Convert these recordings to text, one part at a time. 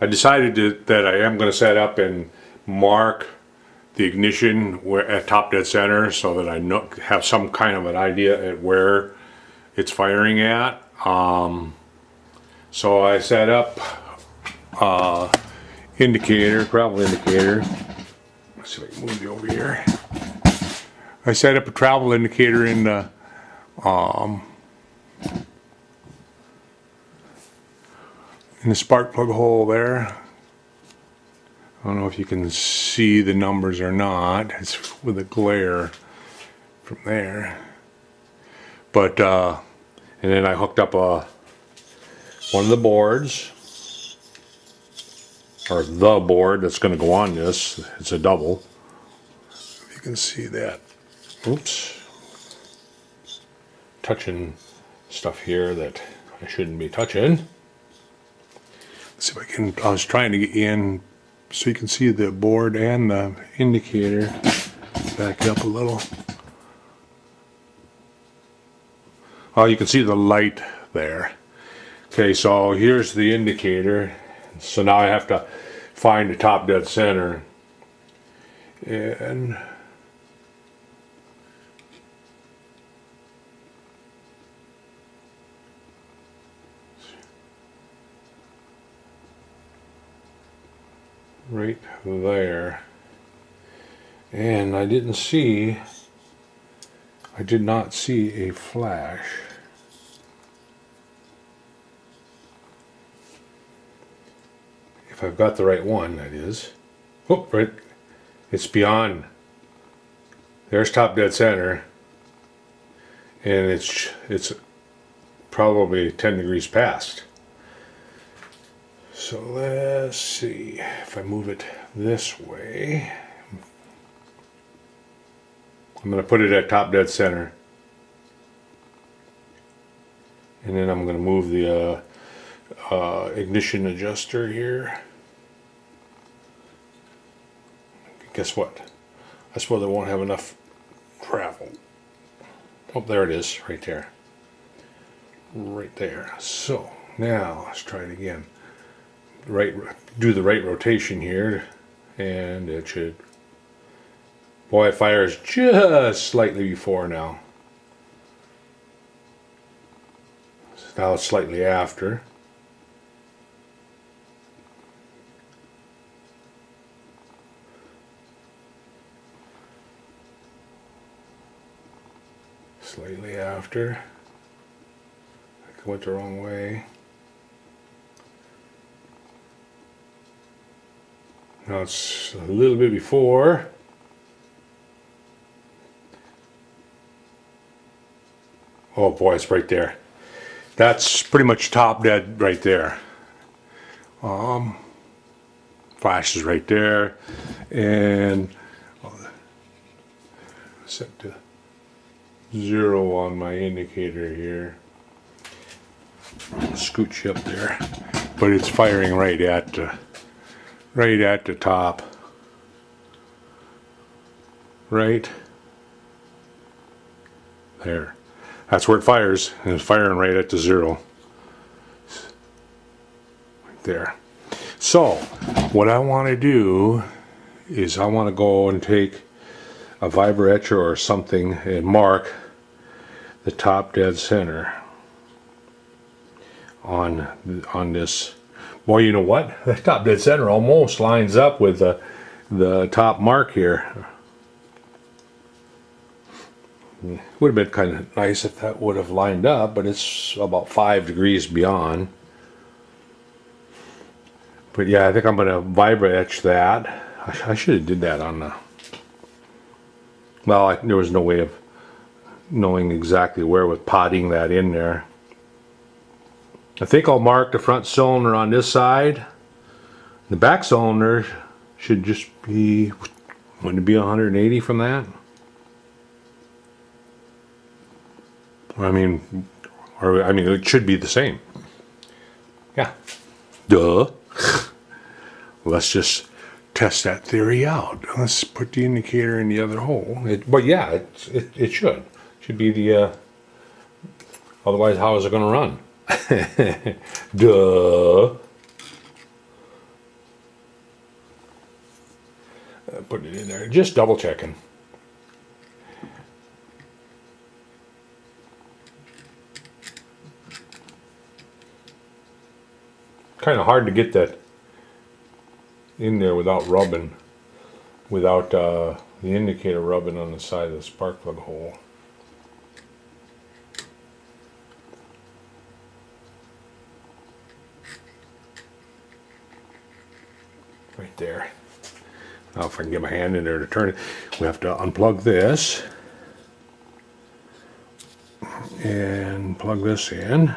I decided that I am going to set up and mark the ignition at top dead center so that I have some kind of an idea at where it's firing at. So I set up indicator, travel indicator. Let's see if I can move you over here. I set up a travel indicator in the spark plug hole there. I don't know if you can see the numbers or not. It's with a glare from there. But and then I hooked up one of the boards, or the board that's going to go on this. It's a double. If you can see that. Oops. Touching stuff here that I shouldn't be touching. Let's see if I can. I was trying to get in so you can see the board and the indicator. Back it up a little. Oh, you can see the light there. Okay, so here's the indicator. So now I have to find the top dead center. And right there. And I did not see a flash. If I've got the right one, that is. Oh, right. It's beyond. There's top dead center. And it's probably 10 degrees past. So let's see if I move it this way. I'm going to put it at top dead center. And then I'm going to move the ignition adjuster here. Guess what? I suppose I won't have enough travel. Oh, there it is, right there. Right there. So, now let's try it again. Do the right rotation here, and it should. Boy, it fires just slightly before now. So now it's slightly after. Slightly after. I went the wrong way. Now it's a little bit before. Oh boy, it's right there. That's pretty much top dead right there. Flash is right there, and set to 0 on my indicator here. Scooch you up there, but it's firing right at the top. Right there. That's where it fires, and it's firing right at the 0. Right there. So, what I want to do is I want to go and take a vibra etcher or something and mark the top dead center on this. Well, you know what? The top dead center almost lines up with the top mark here. Would have been kind of nice if that would have lined up, but it's about 5 degrees beyond. But yeah, I think I'm going to vibra etch that. I should have did that on the. Well, there was no way of knowing exactly where with potting that in there. I think I'll mark the front cylinder on this side. The back cylinder should just be, wouldn't it be 180 from that? I mean, it should be the same. Yeah. Duh. Let's just test that theory out. Let's put the indicator in the other hole. But yeah, it should. Should be the. Otherwise, how is it going to run? Duh. Put it in there, just double checking. Kind of hard to get that in there without rubbing, without the indicator rubbing on the side of the spark plug hole. Right there. Now if I can get my hand in there to turn it, we have to unplug this and plug this in.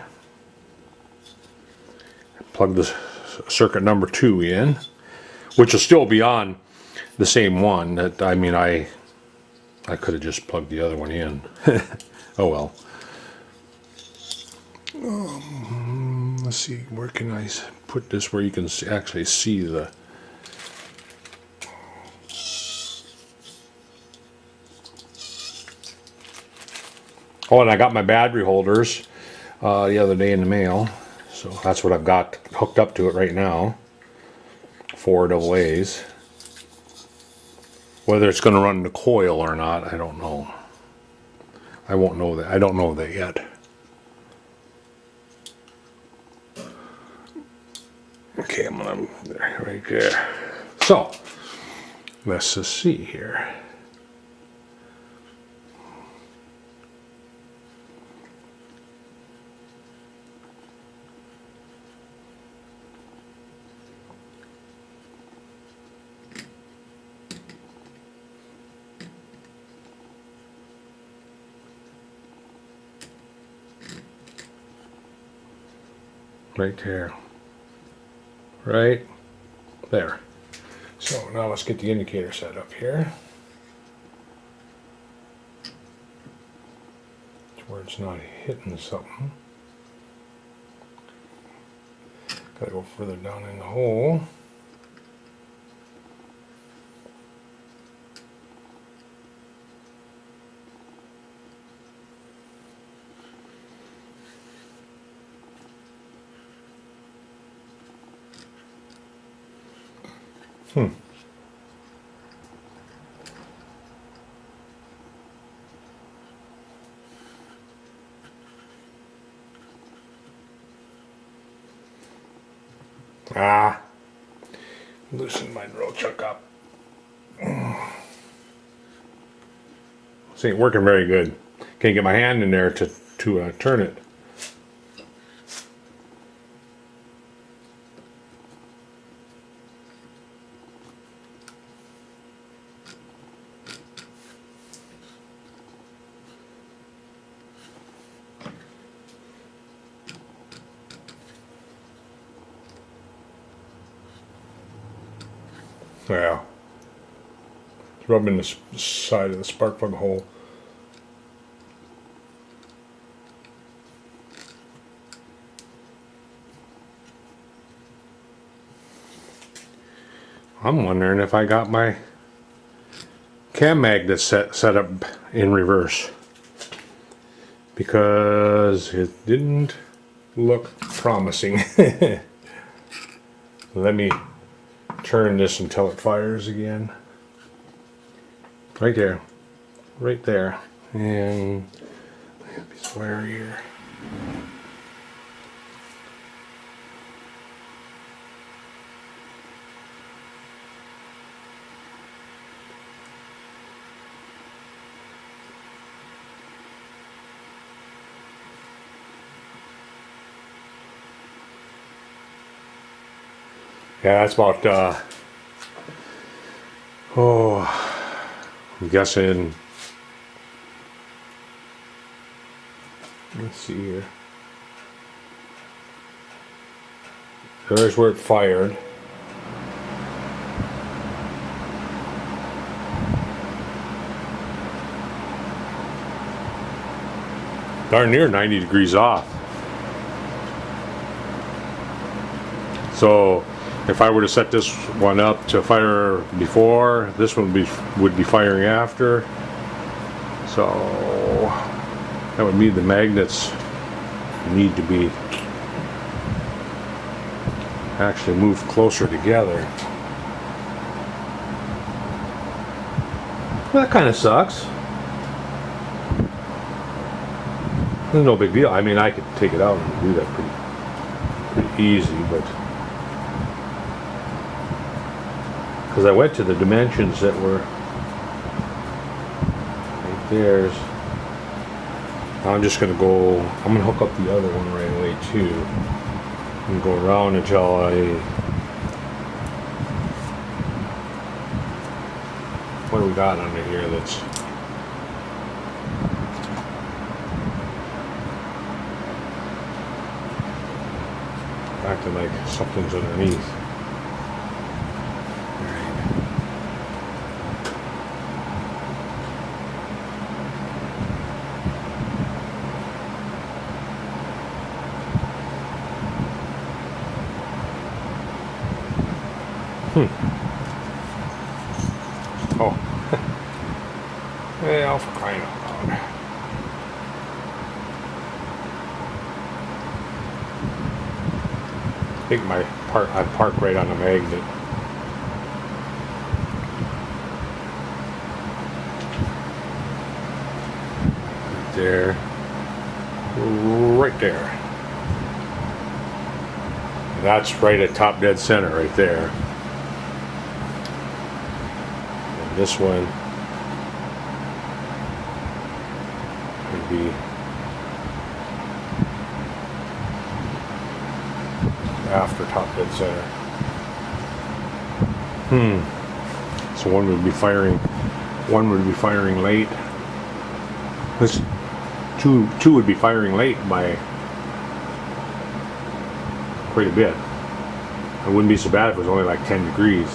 Plug the circuit number 2 in, which will still be on the same one. That I mean, I could have just plugged the other one in. Oh well. Let's see, where can I put this where you can actually see the. Oh, and I got my battery holders the other day in the mail. So that's what I've got hooked up to it right now. 4 AA's. Whether it's going to run the coil or not, I don't know. I won't know that. I don't know that yet. Okay, I'm going to right there. So let's just see here. Right there. Right there. So now let's get the indicator set up here. To where it's not hitting something. Gotta go further down in the hole. Loosen my drill chuck up. This ain't working very good. Can't get my hand in there to turn it. Yeah, it's rubbing the side of the spark plug hole. I'm wondering if I got my cam magnet set up in reverse, because it didn't look promising. Let me turn this until it fires again. Right there. Right there. And let me swear here. Yeah, that's about, I'm guessing, let's see here. There's where it fired. Darn near 90 degrees off. So if I were to set this one up to fire before, this one would be firing after. So that would mean the magnets need to be actually moved closer together. Well, that kind of sucks. It's no big deal. I mean, I could take it out and do that pretty easy, but because I went to the dimensions that were right there. I'm just gonna go. I'm gonna hook up the other one right away too, and go around until what do we got under here that's acting like something's underneath. Oh. Well, for crying out loud. I think I park right on the magnet. Right there. Right there. That's right at top dead center right there. And this one would be after top dead center. So one would be firing late. This two would be firing late by quite a bit. It wouldn't be so bad if it was only like 10 degrees.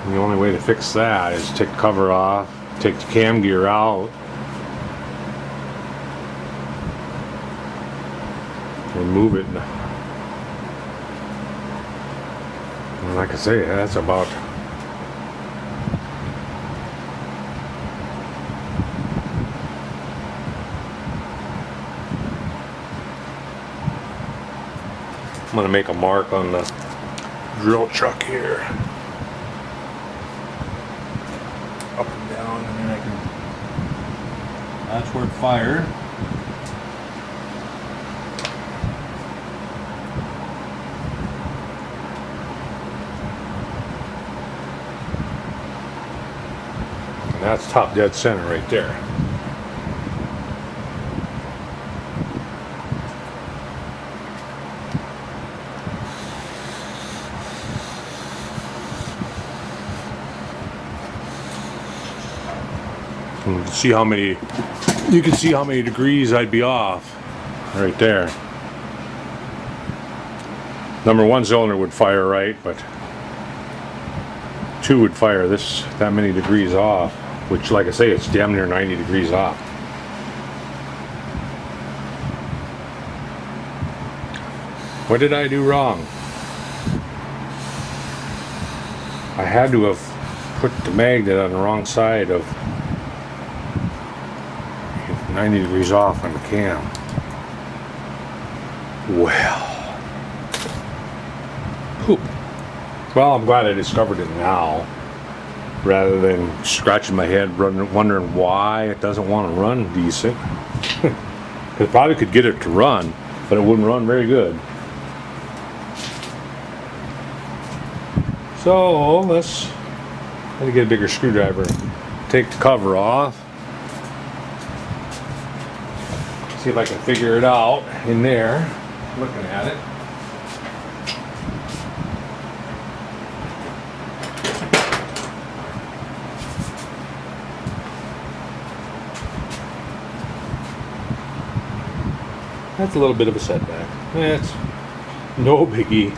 And the only way to fix that is take the cover off, take the cam gear out, and move it. And like I say, that's about I'm going to make a mark on the drill chuck here. Up and down, and then I can... That's where it fired. And that's top dead center right there. You can see how many degrees I'd be off right there. Number one cylinder would fire right, but two would fire that many degrees off, which, like I say, it's damn near 90 degrees off. What did I do wrong? I had to have put the magnet on the wrong side of 90 degrees off on the cam. Well, poop. Well, I'm glad I discovered it now, rather than scratching my head, wondering why it doesn't want to run decent. Because I probably could get it to run, but it wouldn't run very good. So let's get a bigger screwdriver. Take the cover off. See if I can figure it out in there, looking at it. That's a little bit of a setback. That's no biggie.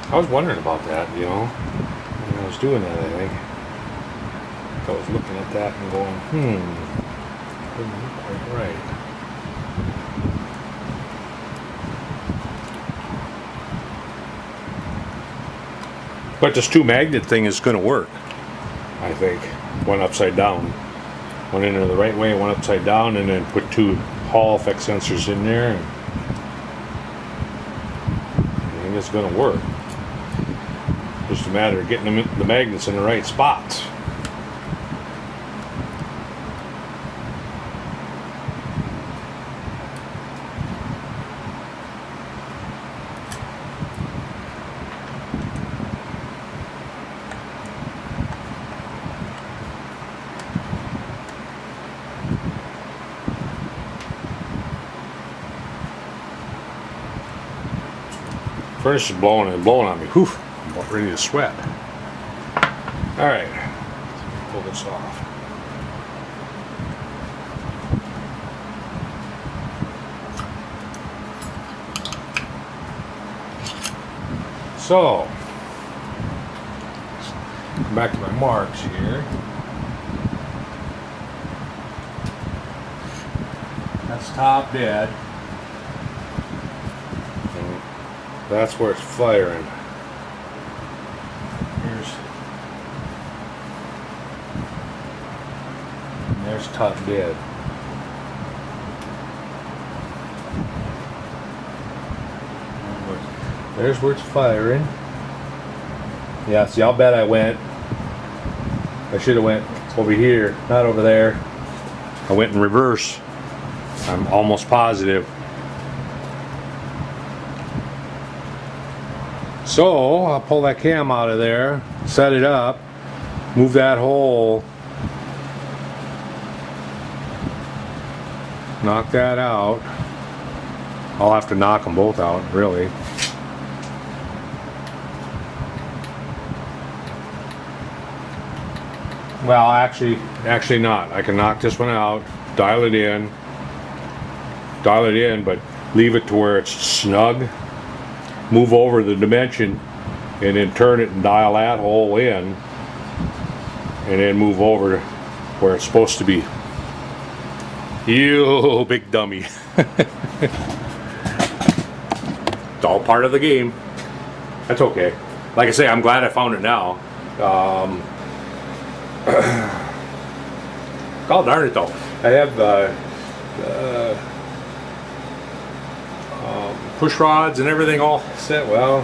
I was wondering about that, you know, when I was doing that. I think I was looking at that and going, doesn't look quite right. But this two magnet thing is going to work, I think. One upside down. One in the right way, one upside down, and then put two Hall effect sensors in there. And I think it's going to work. Just a matter of getting the magnets in the right spots. Furnace is blowing and blowing on me. Whew, I'm about ready to sweat. All right, pull this off. So, come back to my marks here. That's top dead. That's where it's firing. There's top dead. There's where it's firing. Yeah, see, I'll bet I should have went over here, not over there. I went in reverse. I'm almost positive. So I'll pull that cam out of there, set it up, move that hole, knock that out. I'll have to knock them both out, really. Well, actually not. I can knock this one out, dial it in, but leave it to where it's snug. Move over the dimension and then turn it and dial that hole in, and then move over where it's supposed to be. You big dummy. It's all part of the game. That's okay. Like I say, I'm glad I found it now. God darn it though. I have push rods and everything all set. Well,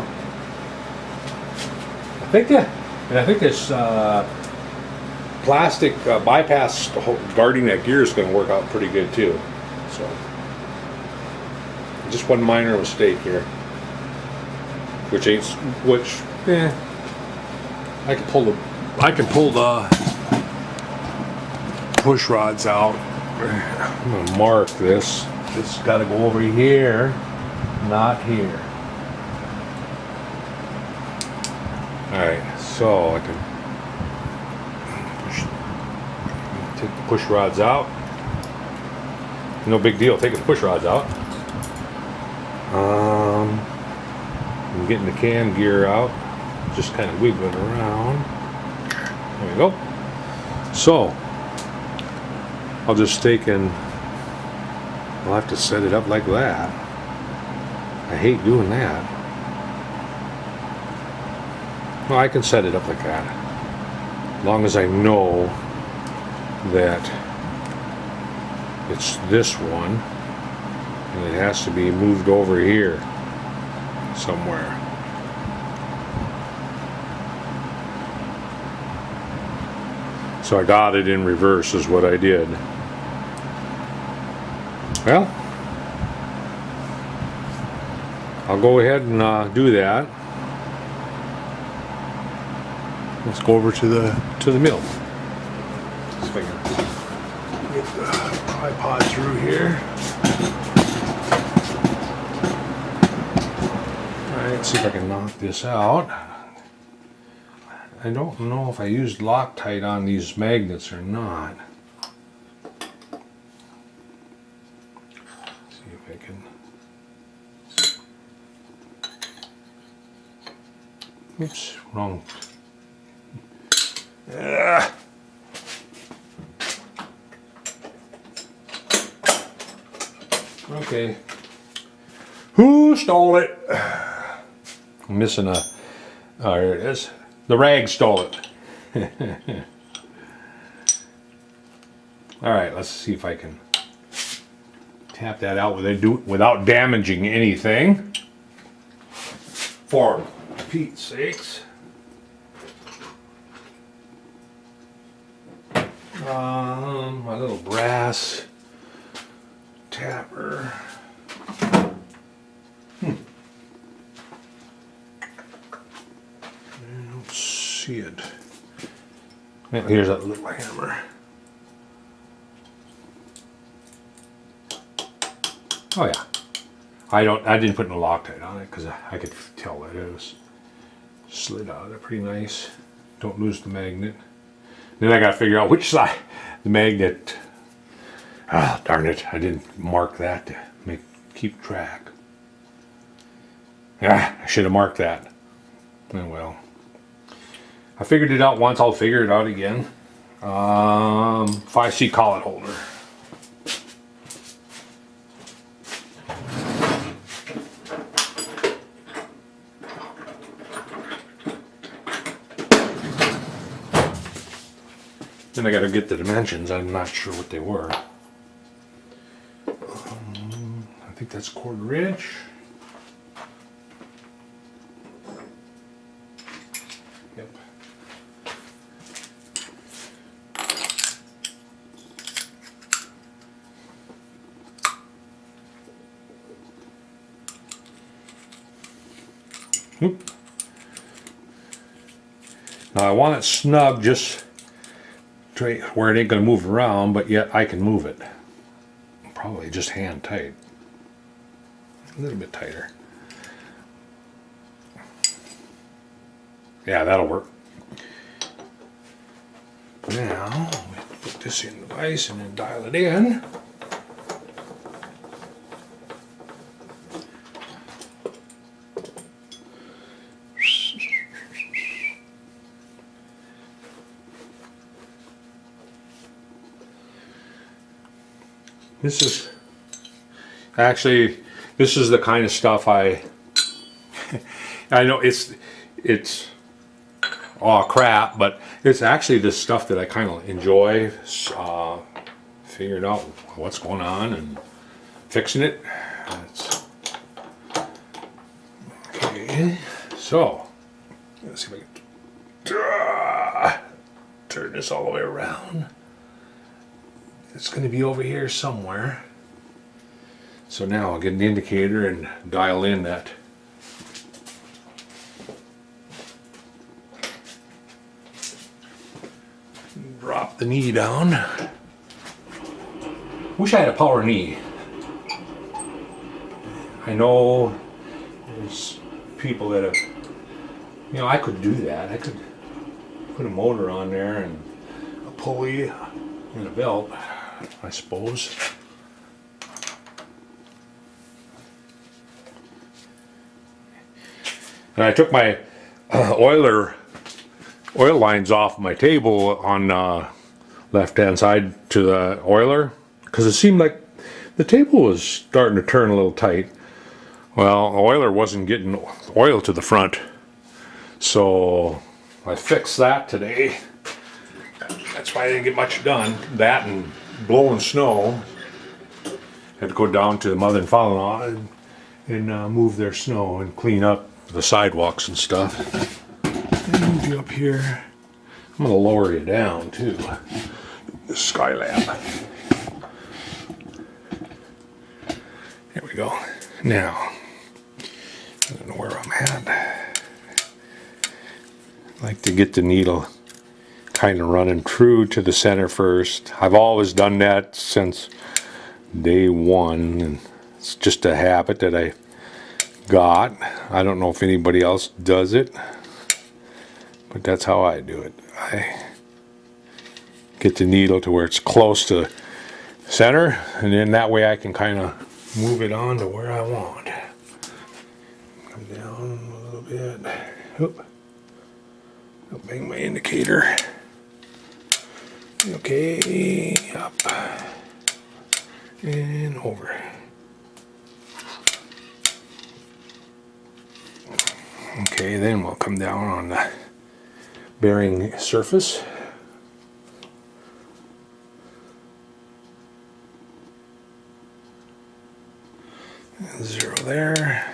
I think this plastic bypass guarding that gear is going to work out pretty good too. So, just one minor mistake here, I can pull the push rods out. I'm going to mark this. This got to go over here. Not here. Alright, so I can take the push rods out. No big deal taking the push rods out. I'm getting the cam gear out, just kind of wiggling around. There we go. So, I'll just take and I'll have to set it up like that. I hate doing that. Well, I can set it up like that. As long as I know that it's this one and it has to be moved over here somewhere. So I got it in reverse is what I did. Well, I'll go ahead and do that. Let's go over to the mill. See if I can get the tripod through here. Alright, see if I can knock this out. I don't know if I used Loctite on these magnets or not. See if I can. Oops, wrong. Okay. Who stole it? I'm missing a. Oh, here it is. The rag stole it. All right, let's see if I can tap that out without damaging anything. For Pete's sakes. My little brass tapper. I don't see it. Well, here's that little hammer. Oh yeah. I didn't put no Loctite on it because I could tell that it was slid out of there pretty nice. Don't lose the magnet. Then I got to figure out which side the magnet. Ah, darn it! I didn't mark that to keep track. Ah, I should have marked that. Oh well. I figured it out once. I'll figure it out again. 5C collet holder. Then I got to get the dimensions. I'm not sure what they were. I think that's 1/4 inch. Yep. Oop. Now I want it snug, just where it ain't going to move around, but yet I can move it. Probably just hand tight. A little bit tighter. Yeah, that'll work. Now, we put this in the vise and then dial it in. This is the kind of stuff I know it's all crap, but it's actually the stuff that I kind of enjoy, figuring out what's going on and fixing it. Okay, so let's see if I can turn this all the way around. It's going to be over here somewhere. So now I'll get an indicator and dial in that. Drop the knee down. Wish I had a power knee. I know there's people that have, I could do that. I could put a motor on there and a pulley and a belt, I suppose. And I took my oil lines off my table on left-hand side to the oiler because it seemed like the table was starting to turn a little tight. Well, the oiler wasn't getting oil to the front, so I fixed that today. That's why I didn't get much done. That and blowing snow. Had to go down to the mother and father-in-law and move their snow and clean up the sidewalks and stuff. Move you up here. I'm going to lower you down too. The Skylab. There we go. Now, I don't know where I'm at. I like to get the needle kind of running true to the center first. I've always done that since day one, and it's just a habit that I got. I don't know if anybody else does it, but that's how I do it. I get the needle to where it's close to center, and then that way I can kind of move it on to where I want. Come down a little bit. Oop. I'll bang my indicator. Okay, up and over. Okay, then we'll come down on the bearing surface. And 0 there.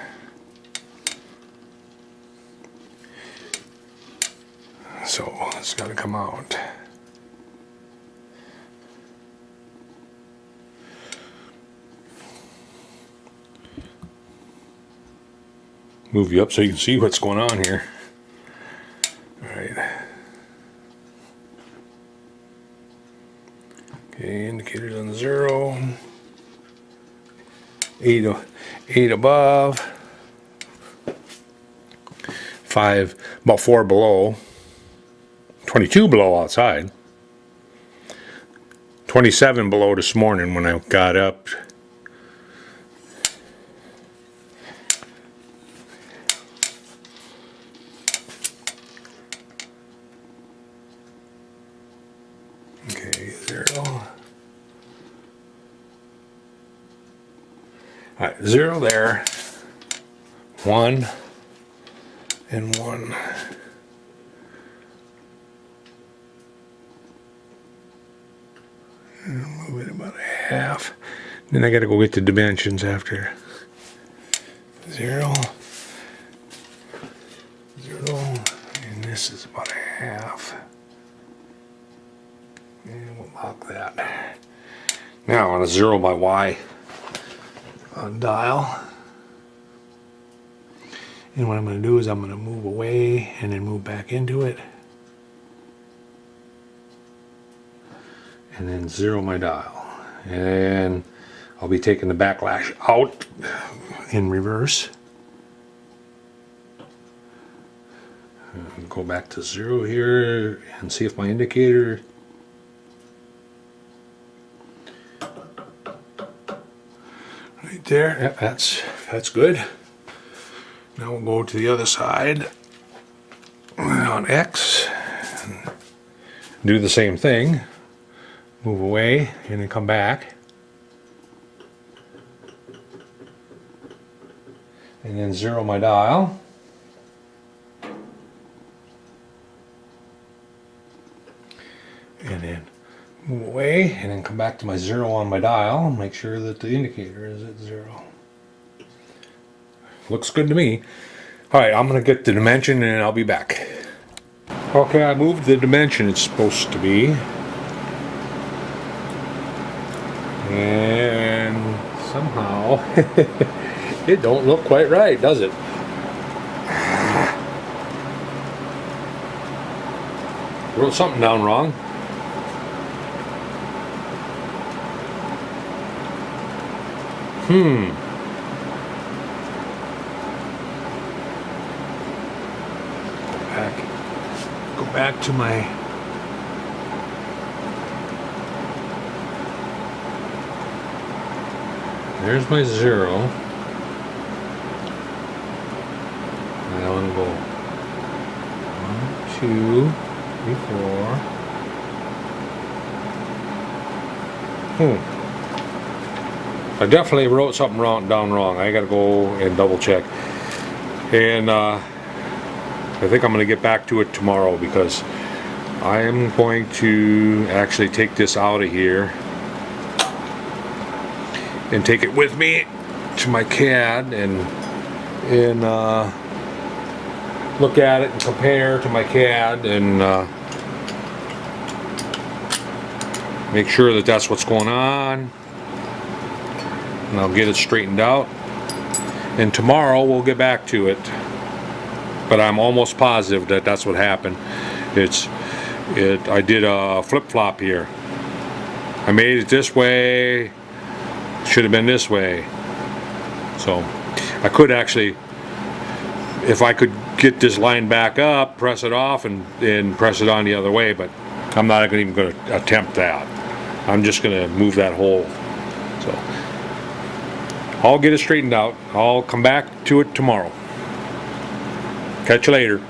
So it's got to come out. Move you up so you can see what's going on here. Alright. Okay, indicators on 0. 8 above. 5, about 4 below. 22 below outside. 27 below this morning when I got up. Okay, 0. Alright, 0 there. 1 and 1. Move it about a half. Then I gotta go get the dimensions after. 0. 0. And this is about a half. And we'll lock that. Now I want to 0 my Y dial. And what I'm going to do is I'm going to move away and then move back into it. And then 0 my dial. And I'll be taking the backlash out in reverse. And go back to 0 here and see if my indicator right there. Yep, that's good. Now we'll go to the other side on X and do the same thing. Move away and then come back. And then 0 my dial. And then move away and then come back to my 0 on my dial and make sure that the indicator is at 0. Looks good to me. Alright, I'm going to get the dimension and I'll be back. Okay, I moved the dimension it's supposed to be. And somehow it don't look quite right, does it? Wrote something down wrong. Go back to my there's my 0. And I want to go 1, 2, 3, 4. I definitely wrote something down wrong. I gotta go and double check. And I think I'm gonna get back to it tomorrow because I am going to actually take this out of here and take it with me to my CAD and look at it and compare to my CAD and make sure that that's what's going on. And I'll get it straightened out. And tomorrow we'll get back to it. But I'm almost positive that that's what happened. I did a flip-flop here. I made it this way. Should have been this way. So I could actually, if I could get this line back up, press it off and press it on the other way, but I'm not even going to attempt that. I'm just going to move that hole. So I'll get it straightened out. I'll come back to it tomorrow. Catch you later.